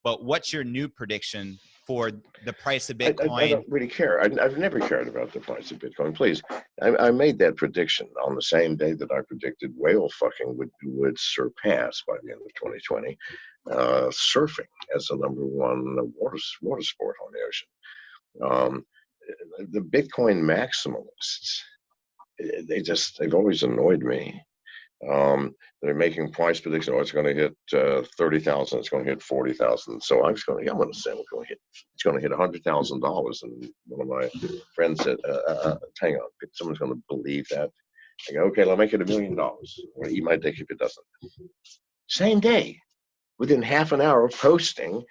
but what's your new prediction for the price of I Bitcoin? don't really care. I've never cared about the price of Bitcoin. Please, I made that prediction on the same day that I predicted whale fucking would surpass by the end of 2020 surfing as the #1 water sport on the ocean. Um, the Bitcoin maximalists, they've always annoyed me. They're making price predictions. Oh, it's going to hit 30,000. It's going to hit 40,000. So I'm going to say it's going to hit $100,000. And one of my friends said, "Hang on, someone's going to believe that." I go, "Okay, I'll make it $1 million. Well, eat my dick if it doesn't." Same day, within half an hour of posting,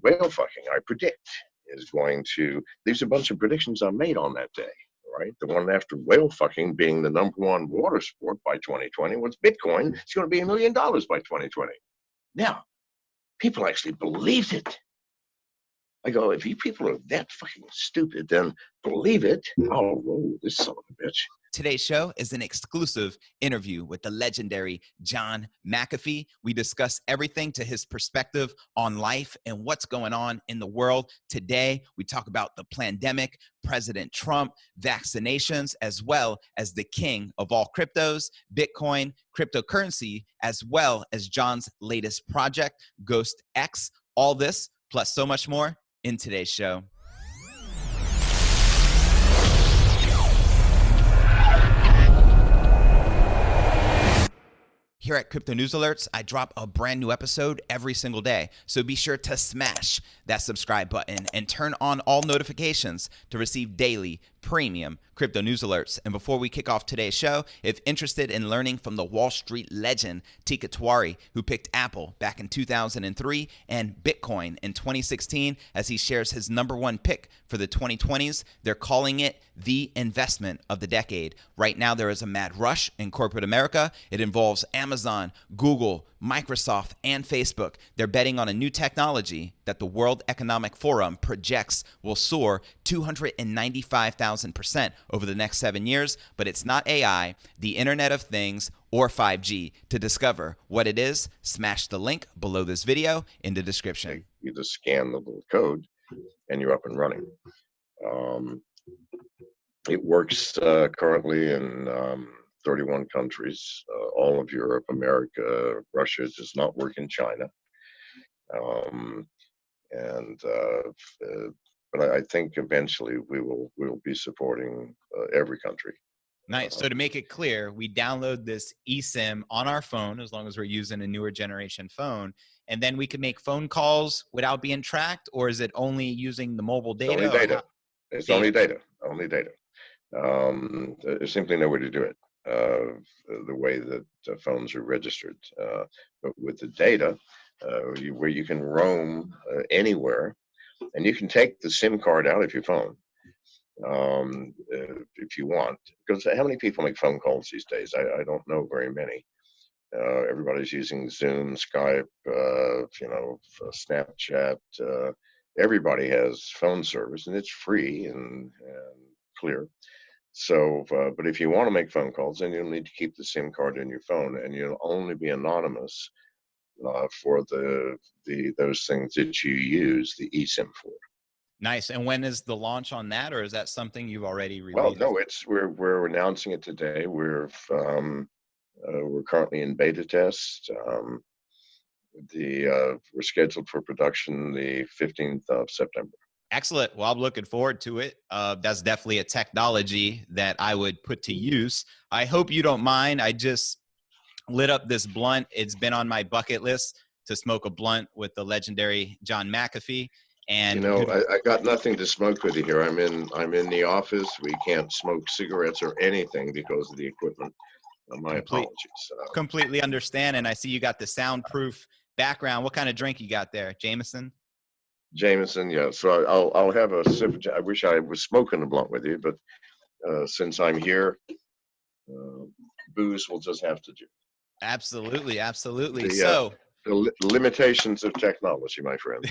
whale fucking, I predict, is going to. These are a bunch of predictions I made on that day. Right, the one after whale fucking being the #1 water sport by 2020 was Bitcoin. It's going to be $1 million by 2020. Now, people actually believed it. I go, if you people are that fucking stupid, then believe it. Oh, whoa, this son of a bitch. Today's show is an exclusive interview with the legendary John McAfee. We discuss everything to his perspective on life and what's going on in the world today. We talk about the pandemic, President Trump, vaccinations, as well as the king of all cryptos, Bitcoin, cryptocurrency, as well as John's latest project, Ghost X. All this, plus so much more in today's show. Here at Crypto News Alerts, I drop a brand new episode every single day. So be sure to smash that subscribe button and turn on all notifications to receive daily premium Crypto News Alerts. And before we kick off today's show, if interested in learning from the Wall Street legend Tika Tiwari, who picked Apple back in 2003 and Bitcoin in 2016 as he shares his #1 pick for the 2020s, they're calling it the investment of the decade. Right now, there is a mad rush in corporate America. It involves Amazon, Google, Microsoft, and Facebook. They're betting on a new technology that the World Economic Forum projects will soar 295,000% over the next 7 years, but it's not AI, the Internet of Things, or 5G. To discover what it is, smash the link below this video in the description. You just scan the little code and you're up and running. It works currently in 31 countries, all of Europe, America, Russia. It does not work in China. But I think eventually we will be supporting every country. Nice. So to make it clear, we download this eSIM on our phone as long as we're using a newer generation phone, and then we can make phone calls without being tracked, or is it only using the mobile data? It's only data. It's only data. Only data. There's simply no way to do it the way that phones are registered. But with the data, where you can roam anywhere, and you can take the SIM card out of your phone if you want. Because how many people make phone calls these days? I don't know very many. Everybody's using Zoom, Skype, Snapchat. Everybody has phone service, and it's free and clear. So, but if you want to make phone calls, then you'll need to keep the SIM card in your phone, and you'll only be anonymous for those things that you use the eSIM for. Nice. And when is the launch on that, or is that something you've already released? Well, no, we're announcing it today. We're currently in beta test. We're scheduled for production the 15th of September. Excellent. Well, I'm looking forward to it. That's definitely a technology that I would put to use. I hope you don't mind. I just lit up this blunt. It's been on my bucket list to smoke a blunt with the legendary John McAfee. And I got nothing to smoke with you here. I'm in the office. We can't smoke cigarettes or anything because of the equipment. My apologies. Completely understand. And I see you got the soundproof background. What kind of drink you got there, Jameson? Jameson, yeah. So I'll have a sip. I wish I was smoking a blunt with you, but since I'm here, booze will just have to do. Absolutely, absolutely. The limitations of technology, my friend.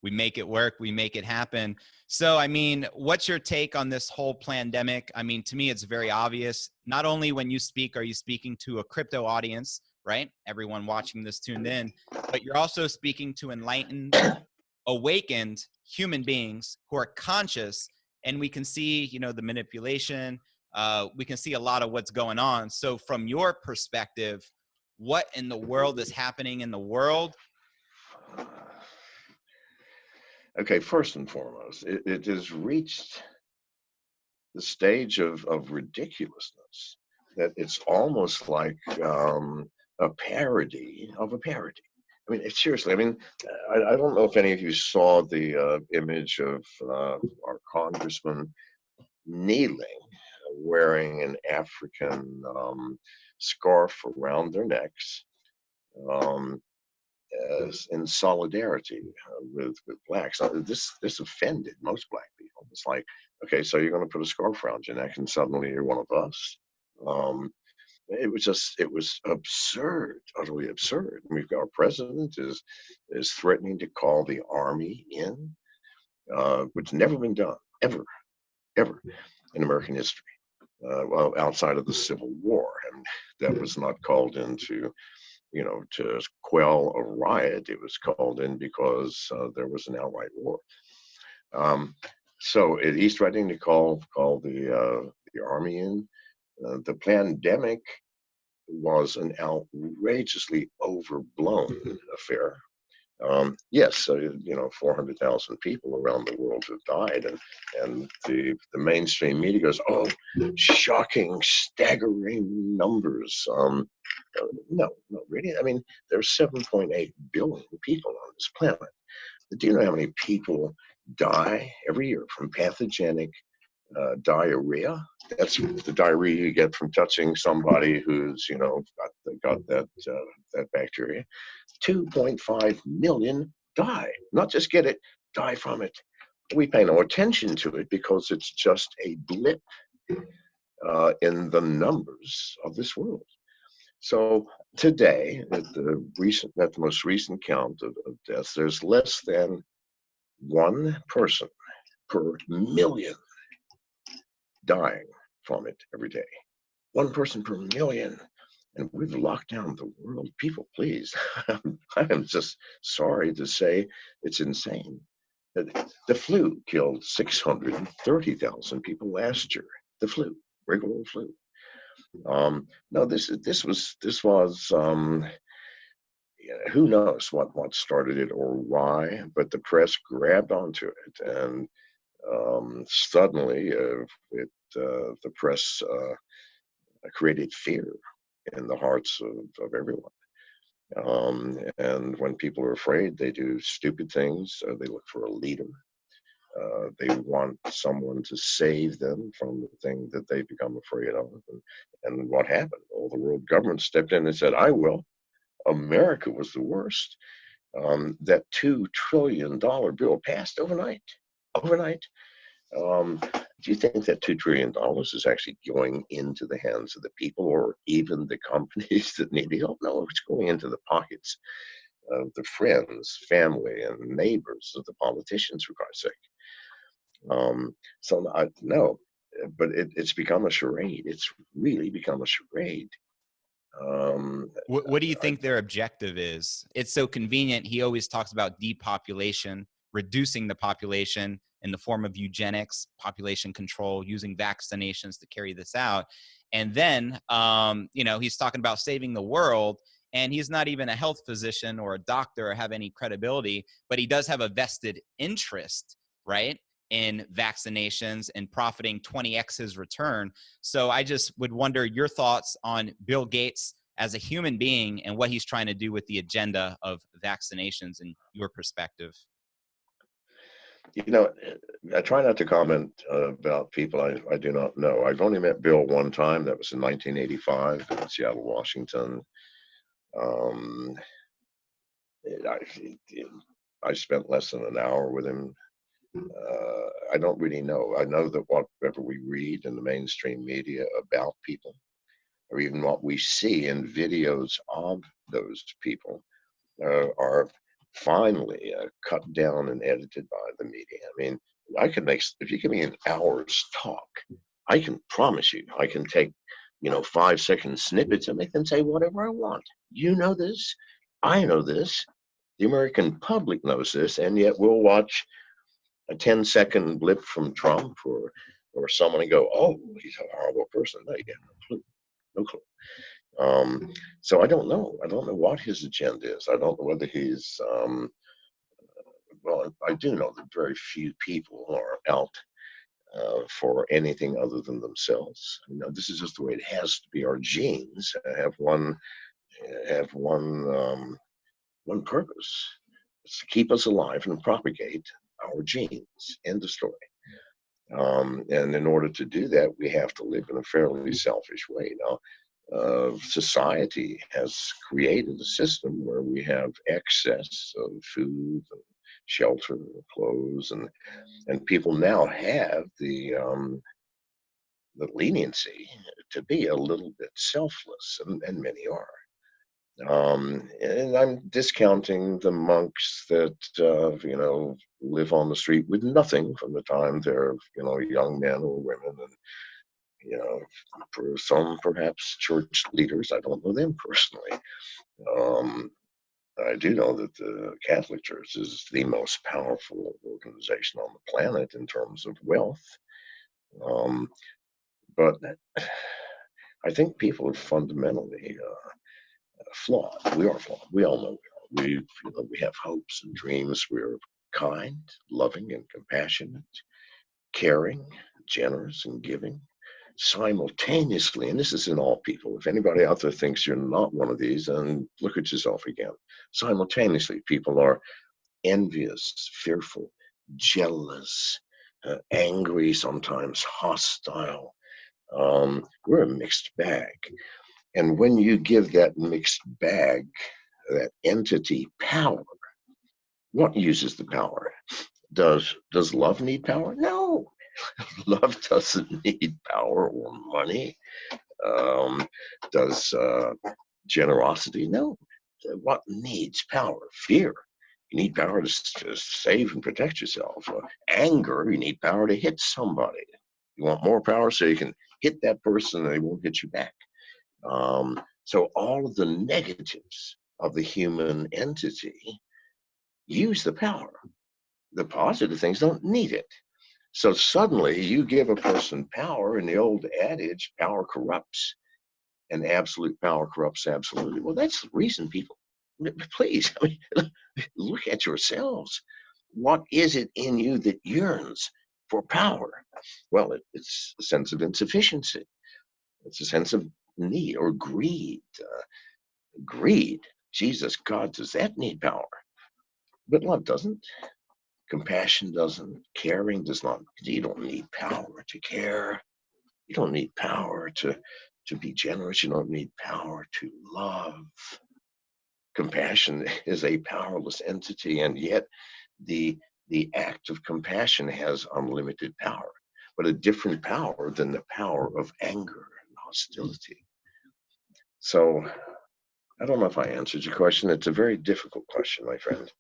We make it work. We make it happen. So, I mean, what's your take on this whole pandemic? I mean, to me, it's very obvious. Not only when you speak, are you speaking to a crypto audience, right? Everyone watching this tuned in, but you're also speaking to enlightened, awakened human beings who are conscious, and we can see, you know, the manipulation. We can see a lot of what's going on. So from your perspective, what in the world is happening in the world? Okay, first and foremost, it has reached the stage of ridiculousness that it's almost like a parody of a parody. I mean, seriously. I mean, I don't know if any of you saw the image of our congressman kneeling, wearing an African scarf around their necks, um, as in solidarity with blacks. This offended most black people. It's like, okay, so you're going to put a scarf around your neck, and suddenly you're one of us. Um, it was absurd, utterly absurd. And we've got our president is threatening to call the army in, which never been done ever in American history. Well, outside of the Civil War, and that was not called into, you know, to quell a riot. It was called in because there was an outright war. Um, so he's threatening to call the army in. The pandemic was an outrageously overblown affair. Yes, so, you know, 400,000 people around the world have died, and the mainstream media goes, "Oh, shocking, staggering numbers." No, really. I mean, there's 7.8 billion people on this planet. Do you know how many people die every year from pathogenic diarrhea? That's the diarrhea you get from touching somebody who's, you know, got that bacteria. 2.5 million die. Not just get it, die from it. We pay no attention to it because it's just a blip in the numbers of this world. So today, at the most recent count of deaths, there's less than one person per million dying from it every day. One person per million. And we've locked down the world. People, please. I am just sorry to say it's insane. The flu killed 630,000 people last year. The flu, regular old flu. No, this was who knows what started it or why, but the press grabbed onto it, and suddenly the press created fear in the hearts of everyone. And when people are afraid, they do stupid things. They look for a leader. They want someone to save them from the thing that they become afraid of. And what happened? Well, the world government stepped in and said, "I will." America was the worst. That $2 trillion bill passed overnight. Overnight. Do you think that $2 trillion is actually going into the hands of the people or even the companies that need the help? No, it's going into the pockets of the friends, family, and neighbors of the politicians, for Christ's sake. No, but it's become a charade. It's really become a charade. What do you think their objective is? It's so convenient. He always talks about depopulation, reducing the population in the form of eugenics, population control, using vaccinations to carry this out. And then, you know, he's talking about saving the world, and he's not even a health physician or a doctor or have any credibility, but he does have a vested interest, right, in vaccinations and profiting 20x his return. So I just would wonder your thoughts on Bill Gates as a human being and what he's trying to do with the agenda of vaccinations in your perspective. You know, I try not to comment about people I do not know. I've only met Bill one time. That was in 1985 in Seattle, Washington. Um, I, I spent less than an hour with him. I don't really know. I know that whatever we read in the mainstream media about people, or even what we see in videos of those people, are finally cut down and edited by the media. I mean, if you give me an hour's talk, I can promise you, I can take, 5-second snippets and make them say whatever I want. You know this. I know this. The American public knows this, and yet we'll watch a 10-second blip from Trump or someone and go, "Oh, he's a horrible person." No, you have no clue. No clue. So I don't know. I don't know what his agenda is. I don't know whether he's well, I do know that very few people are out for anything other than themselves. You know, this is just the way it has to be. Our genes have one purpose. It's to keep us alive and propagate our genes. End of story. And in order to do that, we have to live in a fairly selfish way. Now, society has created a system where we have excess of food and shelter, clothes, and people now have the leniency to be a little bit selfless, and many are. And I'm discounting the monks that live on the street with nothing from the time they're young men or women, and for some perhaps church leaders. I don't know them personally. Um, I do know that the Catholic Church is the most powerful organization on the planet in terms of wealth. But I think people are fundamentally flawed. We are flawed. We all know we are. We have hopes and dreams. We're kind, loving, and compassionate, caring, generous, and giving. Simultaneously, and this is in all people. If anybody out there thinks you're not one of these, then look at yourself again. Simultaneously, people are envious, fearful, jealous, angry, sometimes hostile. We're a mixed bag. And when you give that mixed bag, that entity power, what uses the power? Does love need power? No. Love doesn't need power or money. Does generosity? No. What needs power? Fear. You need power to save and protect yourself. Anger, you need power to hit somebody. You want more power so you can hit that person and they won't hit you back. So all of the negatives of the human entity use the power. The positive things don't need it. So suddenly you give a person power, and the old adage, power corrupts, and absolute power corrupts absolutely. Well, that's the reason people, please, I mean, look at yourselves. What is it in you that yearns for power? Well, it's a sense of insufficiency. It's a sense of need or greed. Greed. Jesus, God, does that need power? But love doesn't. Compassion doesn't. Caring does not. You don't need power to care. You don't need power to be generous. You don't need power to love. Compassion is a powerless entity, and yet the act of compassion has unlimited power, but a different power than the power of anger and hostility. So I don't know if I answered your question. It's a very difficult question, my friend.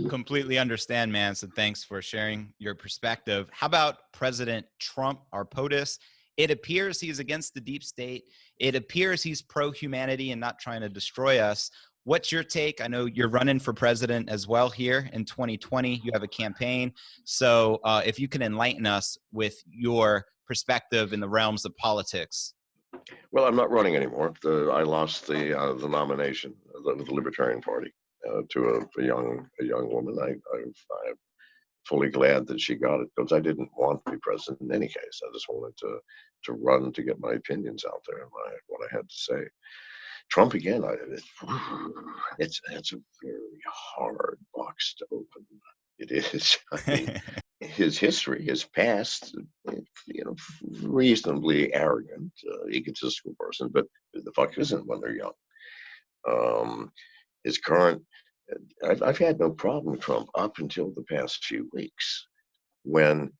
Completely understand, man. So thanks for sharing your perspective. How about President Trump, our POTUS? It appears he's against the deep state. It appears he's pro-humanity and not trying to destroy us. What's your take? I know you're running for president as well here in 2020. You have a campaign. So if you can enlighten us with your perspective in the realms of politics. Well, I'm not running anymore. I lost the nomination of the Libertarian Party to a young woman. I'm fully glad that she got it, because I didn't want to be president in any case. I just wanted to run to get my opinions out there and what I had to say. Trump again, it's a very hard box to open. It is. I mean, his history, his past, reasonably arrogant, egotistical person, but who the fuck isn't when they're young? His current, I've had no problem with Trump up until the past few weeks, when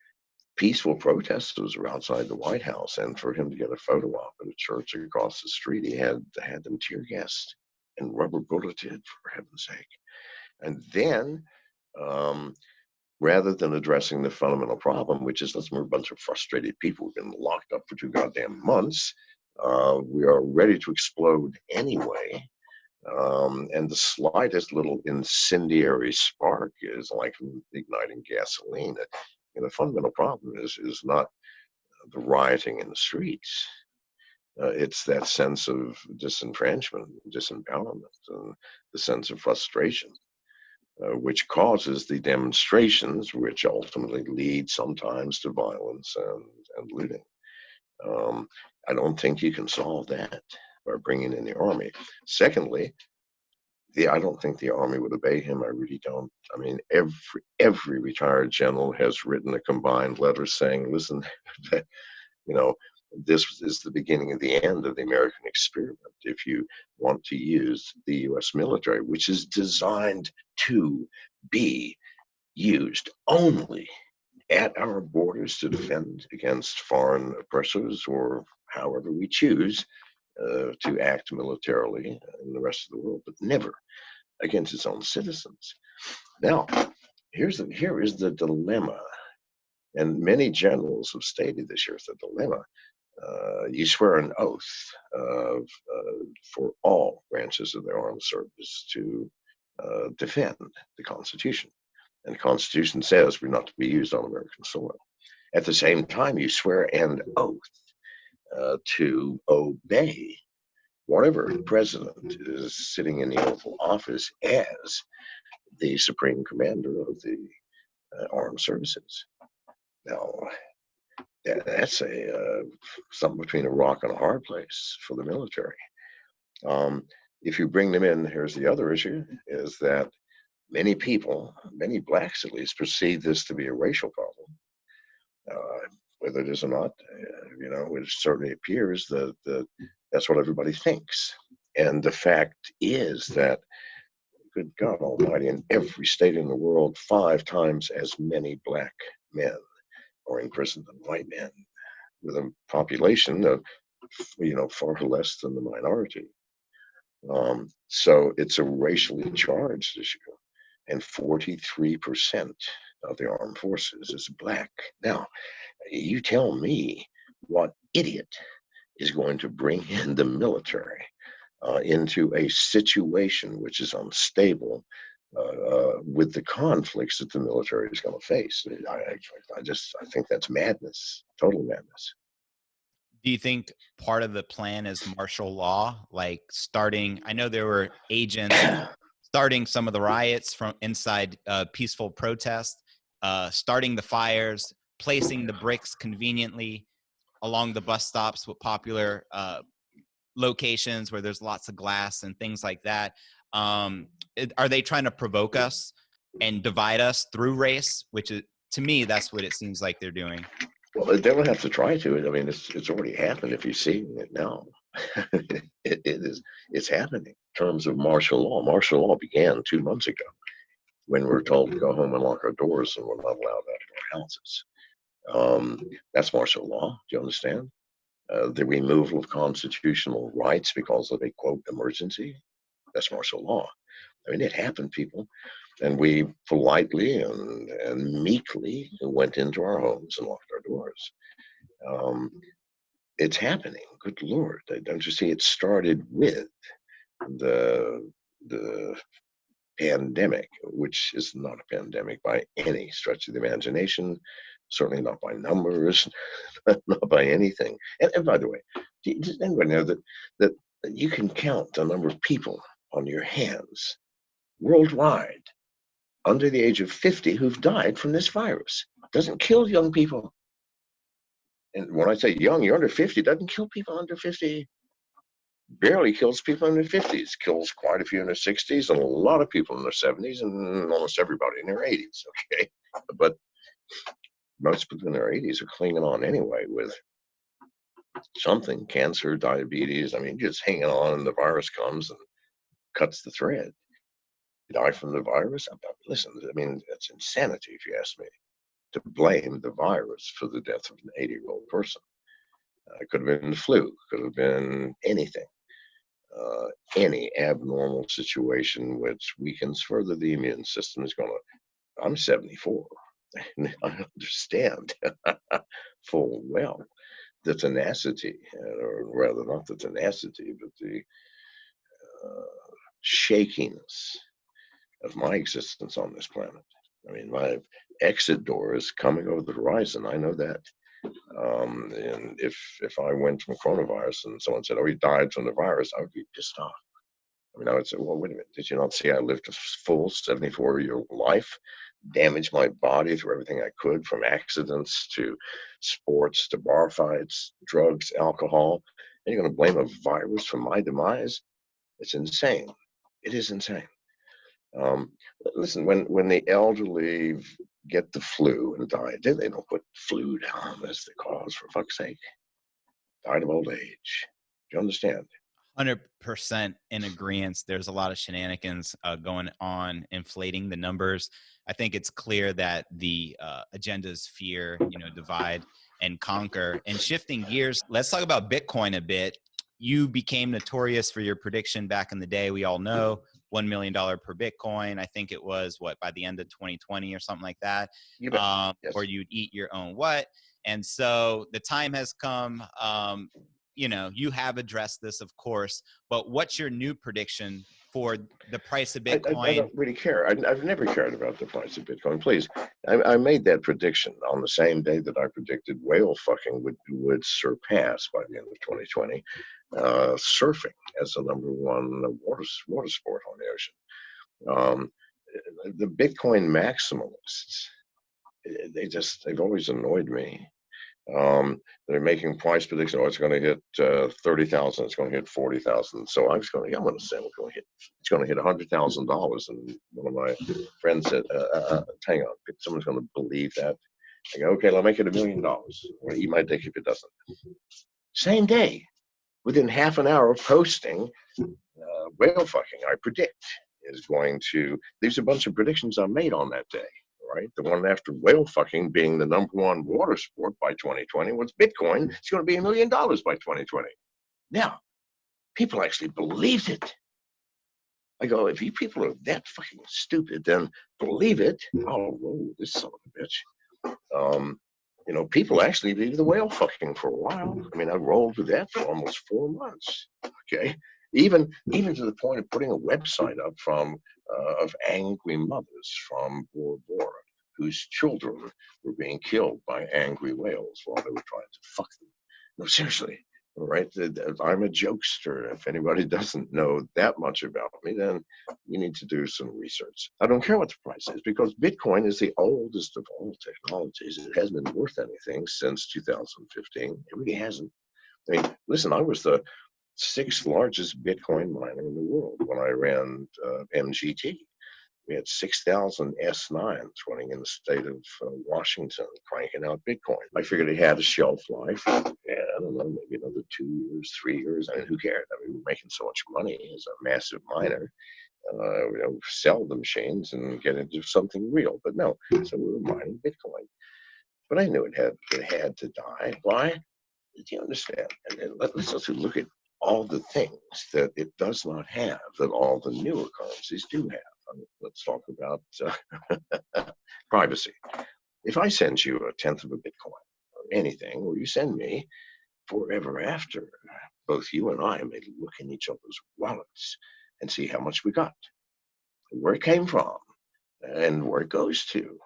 peaceful protesters were outside the White House, and for him to get a photo op at a church across the street, he had them tear gassed and rubber bulleted, for heaven's sake. And then, rather than addressing the fundamental problem, which is, listen, we're a bunch of frustrated people who've been locked up for 2 goddamn months. We are ready to explode anyway. And the slightest little incendiary spark is like igniting gasoline. And the fundamental problem is not the rioting in the streets. It's that sense of disenfranchisement, disempowerment, and the sense of frustration, which causes the demonstrations, which ultimately lead sometimes to violence and looting. Um, I don't think you can solve that by bringing in the army. Secondly, I don't think the army would obey him. I really don't. I mean, every retired general has written a combined letter saying, "Listen, you know, this is the beginning of the end of the American experiment. If you want to use the U.S. military, which is designed to be used only at our borders to defend against foreign oppressors or however we choose to act militarily in the rest of the world, but never against its own citizens." Now, here is the dilemma, and many generals have stated this year is the dilemma. You swear an oath for all branches of the armed service to defend the Constitution. And the Constitution says we're not to be used on American soil. At the same time, you swear an oath to obey whatever president is sitting in the Oval Office as the supreme commander of the armed services. Now, that's something between a rock and a hard place for the military. If you bring them in, here's the other issue: is that many people, many blacks at least, perceive this to be a racial problem. Whether it is or not, it certainly appears that that's what everybody thinks. And the fact is that, good God Almighty, in every state in the world, 5 times as many black men are in prison than white men, with a population of, far less than the minority. So it's a racially charged issue, and 43% of the armed forces is black. Now, you tell me what idiot is going to bring in the military into a situation which is unstable with the conflicts that the military is going to face. I think that's madness, total madness. Do you think part of the plan is martial law, like starting? I know there were agents starting some of the riots from inside peaceful protest, starting the fires, placing the bricks conveniently along the bus stops with popular locations where there's lots of glass and things like that. Are they trying to provoke us and divide us through race? Which is, to me, that's what it seems like they're doing. Well, they don't have to try to. I mean, it's already happened. If you're seeing it now, it's happening. In terms of martial law began 2 months ago when we were told to go home and lock our doors and we're not allowed out of our houses. That's martial law. Do you understand? The removal of constitutional rights because of a quote emergency. That's martial law. I mean, it happened, people. And we politely and meekly went into our homes and locked our doors. It's happening. Good Lord. Don't you see? It started with the pandemic, which is not a pandemic by any stretch of the imagination, certainly not by numbers, not by anything. And by the way, does anybody know that you can count the number of people on your hands worldwide under the age of 50 who've died from this virus? It doesn't kill young people. And when I say young, you're under 50, it doesn't kill people under 50. Barely kills people in their 50s, kills quite a few in their 60s, and a lot of people in their 70s, and almost everybody in their 80s, okay? But most people in their 80s are clinging on anyway with something, cancer, diabetes. I mean, just hanging on, and the virus comes and cuts the thread. You die from the virus? Listen, I mean, it's insanity, if you ask me, to blame the virus for the death of an 80-year-old person. It could have been the flu, could have been anything. Any abnormal situation which weakens further the immune system is going to. I'm 74. And I understand full well the tenacity, or rather not the tenacity, but the shakiness of my existence on this planet. I mean, my exit door is coming over the horizon. I know that. And if I went from coronavirus and someone said, "Oh, he died from the virus," I would be pissed off. I mean, I would say, "Well, wait a minute. Did you not see I lived a full 74-year life, damaged my body through everything I could, from accidents to sports to bar fights, drugs, alcohol, and you're going to blame a virus for my demise? It's insane. It is insane." Um, Listen, when the elderly get the flu and die, they don't put flu down as the cause, for fuck's sake. Died of old age. Do you understand? 100% in agreement. There's a lot of shenanigans going on, inflating the numbers. I think it's clear that the agenda is fear, divide and conquer. And shifting gears, let's talk about Bitcoin a bit. You became notorious for your prediction back in the day. We all know $1 million per Bitcoin. I think it was by the end of 2020 or something like that. You bet. Yes. Or you'd eat your own what. And so the time has come. You have addressed this, of course, but what's your new prediction for the price of Bitcoin? I don't really care. I've never cared about the price of Bitcoin. Please, I made that prediction on the same day that I predicted whale fucking would surpass by the end of 2020 surfing as the #1 water sport on the ocean. Um, the Bitcoin maximalists, they've always annoyed me. They're making price predictions. Oh, it's going to hit 30,000. It's going to hit 40,000. So I'm going to say it's going to hit $100,000. And one of my friends said, "Hang on, someone's going to believe that." I go, "Okay, I'll make it $1 million. I'll eat my dick if it doesn't." Same day, within half an hour of posting, whale fucking, I predict, is going to. These are a bunch of predictions I made on that day. Right, the one after whale fucking being the #1 water sport by 2020 was Bitcoin. It's going to be $1 million by 2020. Now, people actually believed it. I go, if you people are that fucking stupid, then believe it. I'll roll this son of a bitch. People actually believe the whale fucking for a while. I mean, I rolled with that for almost 4 months. Okay, even to the point of putting a website up of angry mothers from Bora Bora whose children were being killed by angry whales while they were trying to fuck them. No, seriously. All right, I'm a jokester. If anybody doesn't know that much about me, then you need to do some research. I don't care what the price is, because Bitcoin is the oldest of all technologies. It hasn't been worth anything since 2015. It really hasn't. I mean, listen, I was the 6th largest Bitcoin miner in the world when I ran MGT. We had 6,000 S9s running in the state of Washington, cranking out Bitcoin. I figured it had a shelf life. Yeah, I don't know, maybe another 2 years, 3 years. I mean, who cared? I mean, we were making so much money as a massive miner. Sell the machines and get into something real. But no, so we were mining Bitcoin. But I knew it had to die. Why? Do you understand? And let's also look at all the things that it does not have that all the newer currencies do have. Let's talk about privacy. If I send you a tenth of a Bitcoin or anything, or you send me, forever after, both you and I may look in each other's wallets and see how much we got, where it came from, and where it goes to.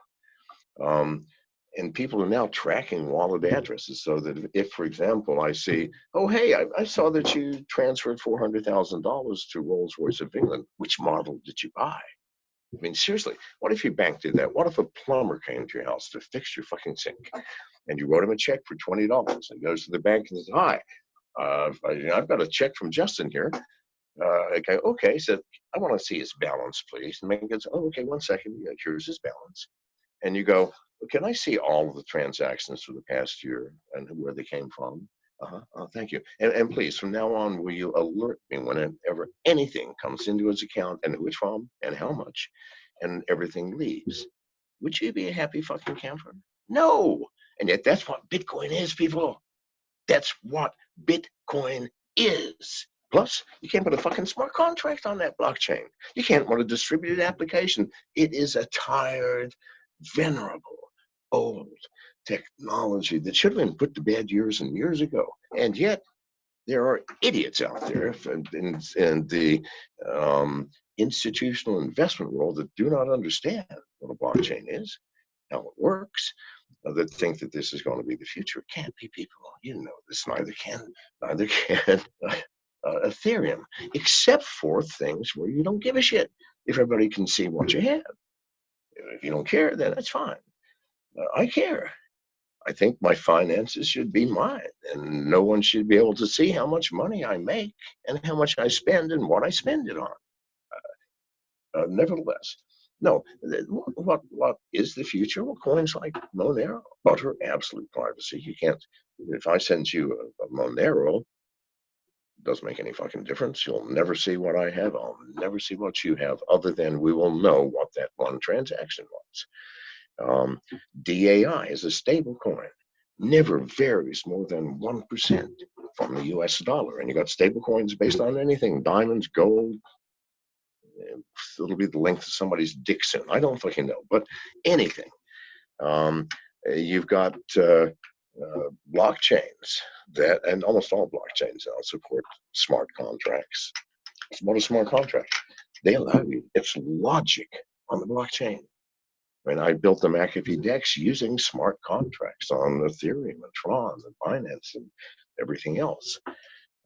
And people are now tracking wallet addresses, so that if, for example, I see, "Oh, hey, I saw that you transferred $400,000 to Rolls-Royce of England. Which model did you buy?" I mean, seriously, what if your bank did that? What if a plumber came to your house to fix your fucking sink, and you wrote him a check for $20, and goes to the bank and says, "Hi, I've got a check from Justin here." I go, "Okay," said, "I want to see his balance, please." And the bank goes, "Oh, okay, 1 second. Yeah, here's his balance." And you go, "Can I see all of the transactions for the past year and where they came from?" Oh, thank you. And please, from now on, will you alert me whenever anything comes into his account, and who it's from and how much, and everything leaves? Would you be a happy fucking camper? No. And yet that's what Bitcoin is, people. That's what Bitcoin is. Plus, you can't put a fucking smart contract on that blockchain. You can't run a distributed application. It is a tired, venerable, old technology that should have been put to bed years and years ago. And yet, There are idiots out there in the institutional investment world that do not understand what a blockchain is, how it works, that think that this is going to be the future. It can't be, people. You know this. Neither can Ethereum, except for things where you don't give a shit if everybody can see what you have. If you don't care, then that's fine. I care. I think my finances should be mine, and no one should be able to see how much money I make and how much I spend and what I spend it on. Nevertheless, no. What is the future? Well, coins like Monero, utter absolute privacy. You can't. If I send you a Monero, it doesn't make any fucking difference. You'll never see what I have. I'll never see what you have, other than we will know what that one transaction was. DAI is a stable coin. Never varies more than 1% from the US dollar. And you got stable coins based on anything, diamonds, gold. It'll be the length of somebody's dick soon. I don't fucking know, but anything. You've got blockchains that, and almost all blockchains now support smart contracts. What a smart contract. They allow you, it's logic on the blockchain. I mean, I built the McAfee DEX using smart contracts on Ethereum and Tron and Binance and everything else.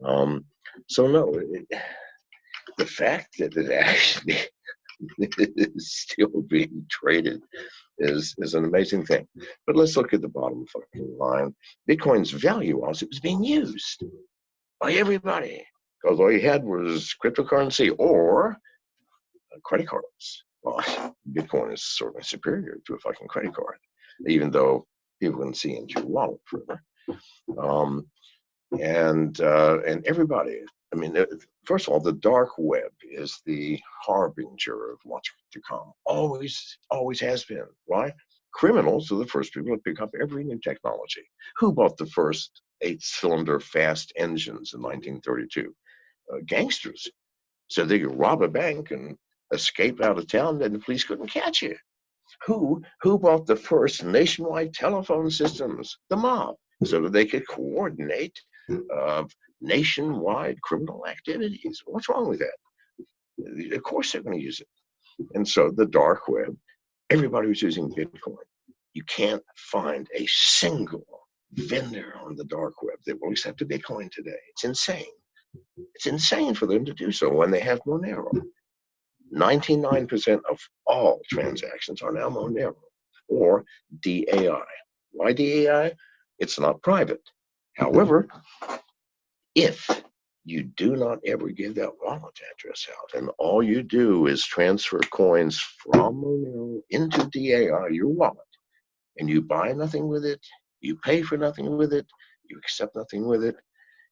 So no, the fact that it actually is still being traded is an amazing thing. But let's look at the bottom fucking line. Bitcoin's value was it was being used by everybody, because all you had was cryptocurrency or credit cards. Well, Bitcoin is certainly superior to a fucking credit card, even though people can see into your wallet further. And everybody, I mean, first of all, the dark web is the harbinger of what's to come. Always has been. Why? Criminals are the first people to pick up every new technology. Who bought the first 8-cylinder fast engines in 1932? Gangsters. So they could rob a bank and escape out of town, and the police couldn't catch you. Who bought the first nationwide telephone systems? The mob, so that they could coordinate nationwide criminal activities. What's wrong with that? Of course they're going to use it. And so the dark web, everybody was using Bitcoin. You can't find a single vendor on the dark web that will accept a Bitcoin today. It's insane. It's insane for them to do so when they have Monero. 99% of all transactions are now Monero or DAI. Why DAI? It's not private. However, if you do not ever give that wallet address out, and all you do is transfer coins from Monero into DAI, your wallet, and you buy nothing with it, you pay for nothing with it, you accept nothing with it,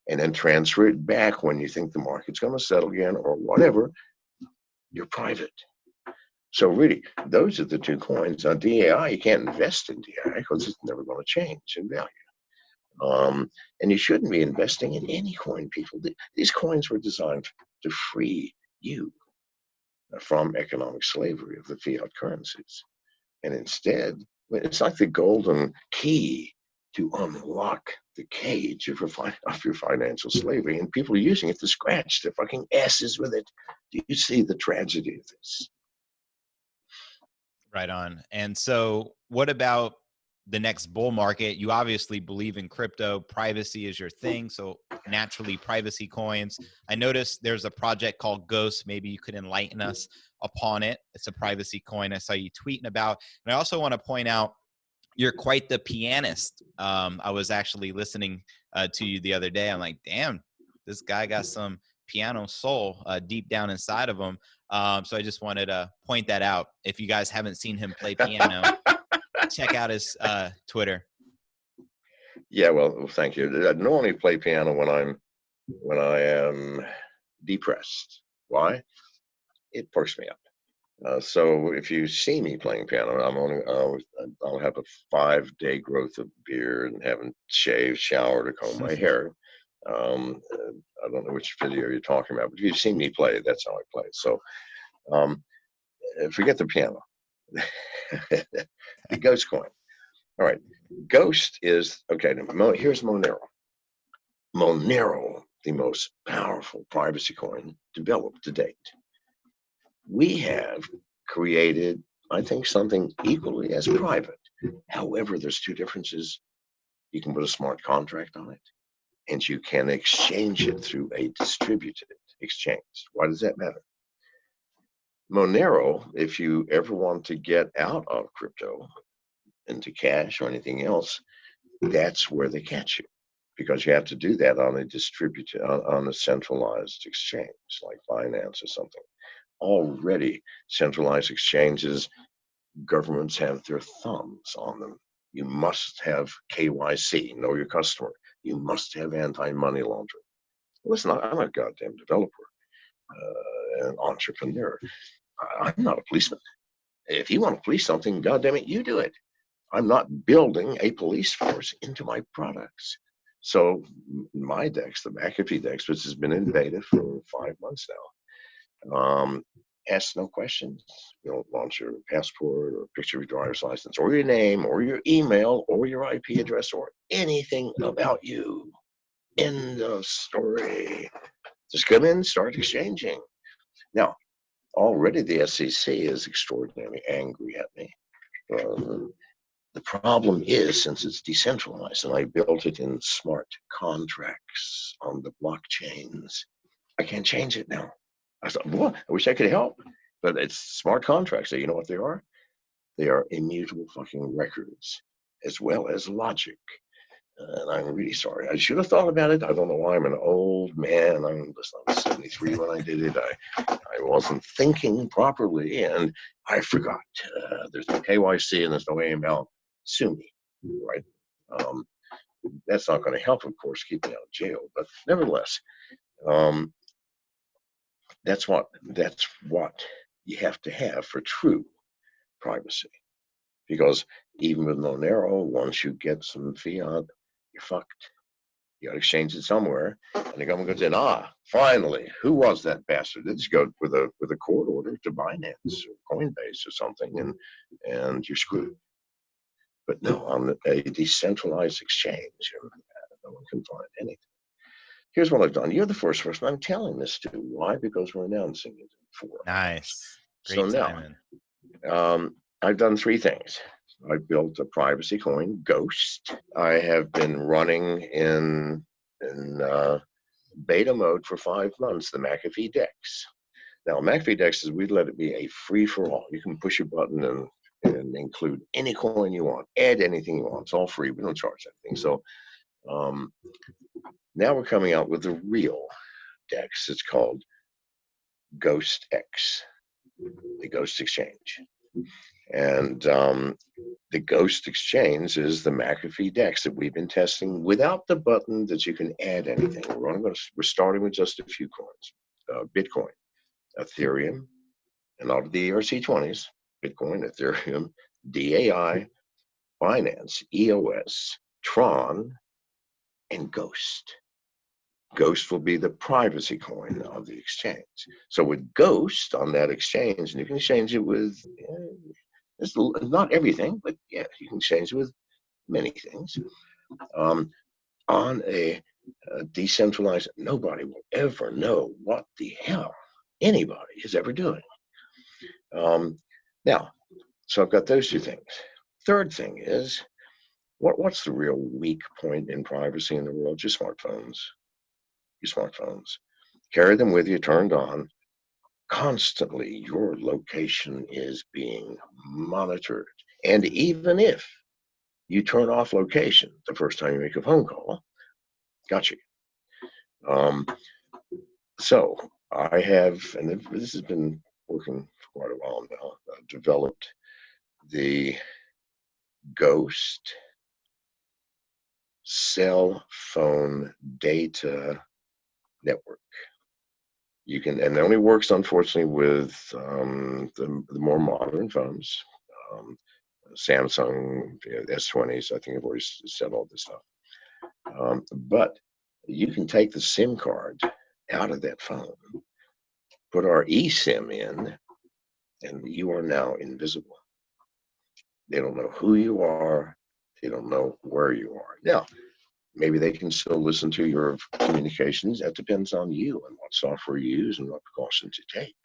and then transfer it back when you think the market's going to settle again or whatever, you're private. So really, those are the two coins. On DAI, you can't invest in DAI because it's never going to change in value. And you shouldn't be investing in any coin, people. These coins were designed to free you from economic slavery of the fiat currencies. And instead, it's like the golden key to unlock the cage of your financial slavery, and people are using it to scratch their fucking asses with it. Do you see the tragedy of this? Right on. And so what about the next bull market? You obviously believe in crypto. Privacy is your thing. So naturally, privacy coins. I noticed there's a project called Ghost. Maybe you could enlighten us upon it. It's a privacy coin I saw you tweeting about. And I also want to point out, you're quite the pianist. I was actually listening to you the other day. I'm like, damn, this guy got some piano soul deep down inside of him. So I just wanted to point that out. If you guys haven't seen him play piano, check out his Twitter. Yeah, well, thank you. I normally play piano when I am depressed. Why? It perks me up. So if you see me playing piano, I'll have a 5-day growth of beard and haven't shaved, showered, or combed my hair. I don't know which video you're talking about, but if you've seen me play, that's how I play. So forget the piano. The Ghost coin. All right. Ghost is, okay, here's Monero. Monero the most powerful privacy coin developed to date. We have created, I think, something equally as private. However, there's two differences. You can put a smart contract on it, and you can exchange it through a distributed exchange. Why does that matter? Monero, if you ever want to get out of crypto into cash or anything else, that's where they catch you, because you have to do that on a distributed, on a centralized exchange like Binance or something. Already, centralized exchanges, governments have their thumbs on them. You must have KYC, know your customer. You must have anti-money laundering. Listen, I'm a goddamn developer, an entrepreneur. I'm not a policeman. If you want to police something, goddamn it, you do it. I'm not building a police force into my products. So my DEX, the McAfee DEX, which has been in beta for 5 months now, ask no questions. You don't launch your passport or picture of your driver's license or your name or your email or your IP address or anything about you. End of story. Just come in, start exchanging. Now, already the SEC is extraordinarily angry at me. The problem is, since it's decentralized and I built it in smart contracts on the blockchains, I can't change it now. I thought, boy, I wish I could help, but it's smart contracts. So you know what they are? They are immutable fucking records as well as logic. And I'm really sorry. I should have thought about it. I don't know why. I'm an old man. I was 73 when I did it. I wasn't thinking properly, and I forgot. There's no KYC and there's no AML. Sue me, right? That's not going to help, of course, keep me out of jail. But nevertheless, that's what you have to have for true privacy. Because even with Monero, once you get some fiat, you're fucked. You got to exchange it somewhere, and the government goes in. Finally, who was that bastard? They just go with a court order to Binance or Coinbase or something, and you're screwed. But no, on a decentralized exchange, no one can find anything. Here's what I've done. You're the first person I'm telling this to. Why? Because we're announcing it in 4 hours. Nice. So Great timing. now, I've done 3 things. I built a privacy coin, Ghost. I have been running in beta mode for 5 months, the McAfee DEX. Now, McAfee DEX is, we let it be a free-for-all. You can push a button and include any coin you want, add anything you want. It's all free. We don't charge anything. So now we're coming out with the real DEX. It's called Ghost X, the Ghost Exchange. And the Ghost Exchange is the McAfee DEX that we've been testing without the button that you can add anything. We're starting with just a few coins: Bitcoin, Ethereum, and all of the ERC20s, Bitcoin, Ethereum, DAI, Binance, EOS, Tron, and Ghost. Ghost will be the privacy coin of the exchange. So with Ghost on that exchange, and you can exchange it with, it's not everything, but yeah, you can exchange it with many things. On a decentralized, nobody will ever know what the hell anybody is ever doing. Now, so I've got those 2 things. Third thing is, what's the real weak point in privacy in the world? Your smartphones. Your smartphones. Carry them with you, turned on. Constantly, your location is being monitored. And even if you turn off location the first time you make a phone call, got you. So I have, and this has been working for quite a while now, developed the Ghost cell phone data network. You can, and it only works, unfortunately, with the more modern phones, Samsung S20s. I think I've already said all this stuff. But you can take the SIM card out of that phone, put our eSIM in, and you are now invisible. They don't know who you are. They don't know where you are. Now, Maybe they can still listen to your communications. That depends on you and what software you use and what precautions you take.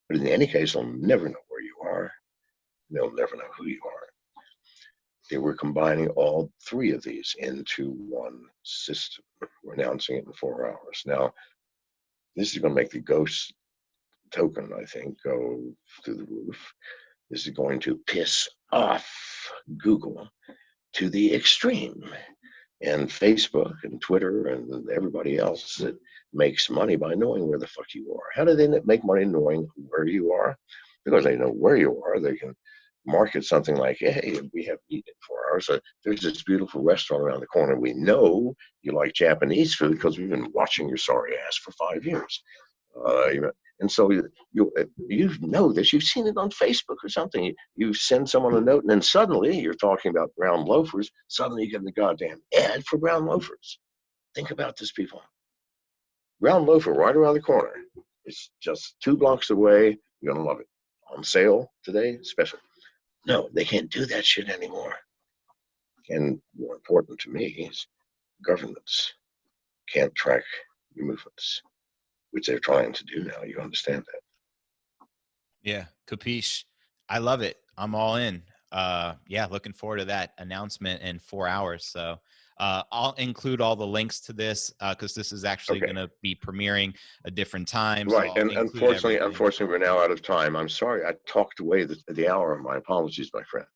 But in any case, they'll never know where you are. They'll never know who you are. They were combining all three of these into one system. We're announcing it in 4 hours. Now, this is going to make the ghost token, I think, go through the roof. This is going to piss off Google to the extreme, and Facebook and Twitter and everybody else that makes money by knowing where the fuck you are. How do they make money knowing where you are? Because they know where you are. They can market something like, hey, we have eaten in 4 hours. So there's this beautiful restaurant around the corner. We know you like Japanese food because we've been watching your sorry ass for 5 years. And so you know this. You've seen it on Facebook or something. You send someone a note, and then suddenly you're talking about brown loafers. Suddenly you get the goddamn ad for brown loafers. Think about this, people. Brown loafer right around the corner. It's just 2 blocks away. You're going to love it. On sale today, special. No, they can't do that shit anymore. And more important to me is governments can't track your movements, which they're trying to do now. You understand that? Yeah, capiche. I love it. I'm all in. Yeah, looking forward to that announcement in 4 hours. So I'll include all the links to this because this is actually going to be premiering a different time. Right, So and unfortunately, we're now out of time. I'm sorry, I talked away the hour. My apologies, my friend.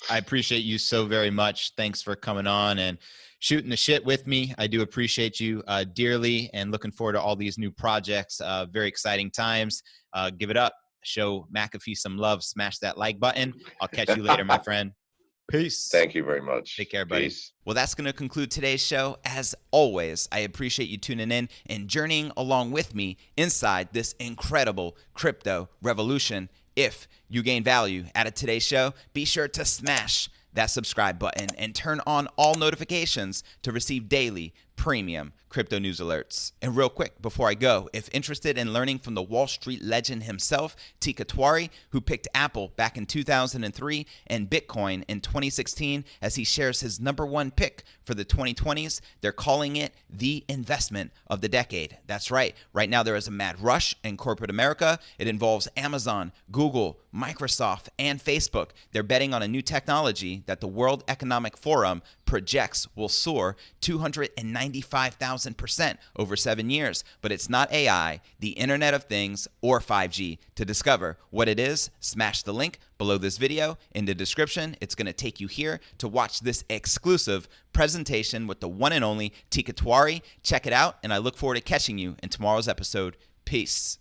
I appreciate you so very much. Thanks for coming on and shooting the shit with me. I do appreciate you dearly, and looking forward to all these new projects. Very exciting times. Give it up. Show McAfee some love. Smash that like button. I'll catch you later, my friend. Peace. Thank you very much. Take care, buddy. Peace. Well, that's going to conclude today's show. As always, I appreciate you tuning in and journeying along with me inside this incredible crypto revolution. If you gain value out of today's show, be sure to smash that subscribe button and turn on all notifications to receive daily premium crypto news alerts. And real quick, before I go, if interested in learning from the Wall Street legend himself, Tika Twari, who picked Apple back in 2003 and Bitcoin in 2016 as he shares his #1 pick for the 2020s, they're calling it the investment of the decade. That's right. Right now there is a mad rush in corporate America. It involves Amazon, Google, Microsoft, and Facebook. They're betting on a new technology that the World Economic Forum projects will soar 295,000% over 7 years. But it's not AI, the Internet of Things, or 5G. To discover what it is, smash the link below this video in the description. It's going to take you here to watch this exclusive presentation with the one and only Tika Twari. Check it out, and I look forward to catching you in tomorrow's episode. Peace.